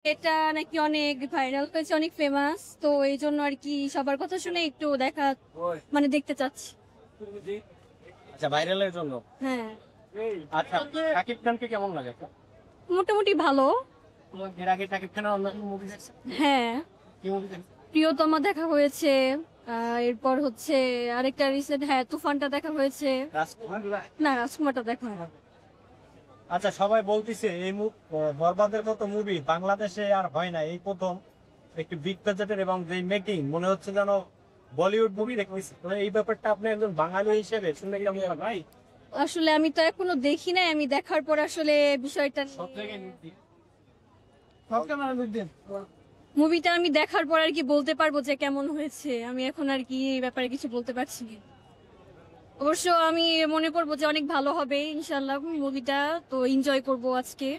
এটা নাকি অনেক ভাইরাল হয়েছে, অনেক ফেমাস, তো এই জন্য আর কি সবার কথা শুনে একটু দেখা মানে দেখতে চাচ্ছি। আচ্ছা, ভাইরালের জন্য। হ্যাঁ, আচ্ছা, শাকিব খানকে কেমন লাগে? মোটামুটি ভালো। এর আগে শাকিব খানের অন্যান্য মুভি দেখছেন? হ্যাঁ, কি মুভি দেখছেন? প্রিয়তমা দেখা হয়েছে। এরপর হচ্ছে আরেকটা রিসেন্ট, হ্যাঁ, তুফানটা দেখা হয়েছে। রাজকুমার। না, রাজকুমারটা দেখা হয় না। আচ্ছা, সবাই বলতিছে এই বরবাদের মতো মুভি বাংলাদেশে আর হয় না, এই প্রথম একটু বিগ বাজেটের এবং যে মেকিং মনে হচ্ছে যেন বলিউড মুভি দেখতেছি। তো এই ব্যাপারটা আপনি একজন বাঙালি হিসেবে শুনলে কেমন হয় ভাই? আসলে আমি তো এখনো দেখি নাই, আমি দেখার পর আসলে বিষয়টা সব জায়গায় সব ক্যামেরা লুক দেন। মুভিটা আমি দেখার পর আর কি বলতে পারবো যে কেমন হয়েছে। আমি এখন আর কি এই ব্যাপারে কিছু বলতে পারছি না। অবশ্য আমি মনে করবো যে অনেক ভালো হবে ইনশাল্লাহ মুভিটা, তো এনজয় করব আজকে।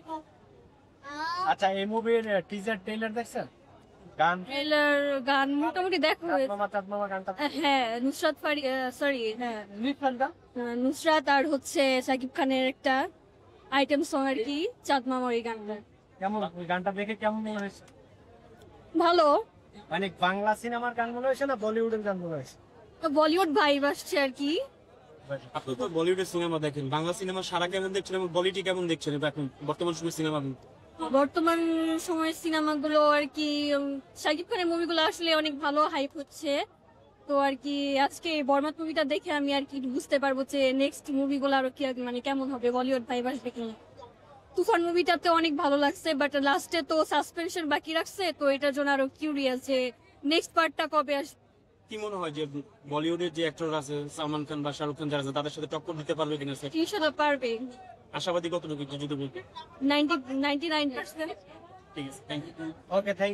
আচ্ছা, এই মুভির টিজার ট্রেলার দেখছেন? গান ট্রেলার, গান মোটামুটি দেখা হয়েছে। চাঁদ মামা গানটা হ্যাঁ, নুসরাত সরি, হ্যাঁ, নুসরাত আর হচ্ছে সাকিব খানের একটা আইটেম সং আর কি, চাঁদ মামার এই গানটা। কেমন, ওই গানটা দেখে কেমন মনে হয়েছে? ভালো। মানে বাংলা সিনেমার গান মনে হয়েছে না বলিউডের গান মনে হয়েছে? বলিউড ভাইব আসছে আর কি। আপনি তো বলিউডের সিনেমা দেখেন, বাংলা সিনেমা সারা কেমন দেখছেন এবং বলিটি কেমন দেখছেন এখন বর্তমান সময় সিনেমা? বর্তমান সময়ের সিনেমাগুলো আর কি, শাকিব খানের মুভিগুলো আসলে অনেক ভালো হাইপ হচ্ছে। তো আর কি আজকে বরবাদ মুভিটা দেখে আমি আর কি বুঝতে পারবো যে নেক্সট মুভিগুলো আরো কি মানে কেমন হবে, বলিউড ভাইব আসবে কিনা। তুফান মুভিটাতে অনেক ভালো লাগছে, বাট লাস্টে তো সাসপেনশন বাকি রাখছে, তো এটার জন্য আরো কিউরিয়াস যে নেক্সট পার্টটা কবে আসবে। কি মনে হয় যে বলিউডের যে অ্যাক্টর আছে সালমান খান বা শাহরুখ খান যারা আছে তাদের সাথে টক্কর দিতে পারবে কিনা স্যার? ইনশাল্লাহ পারবে। আশাবাদী কতটুকু একটু যদি বলতে। 99%। ঠিক আছে, থ্যাংক ইউ। Okay, thank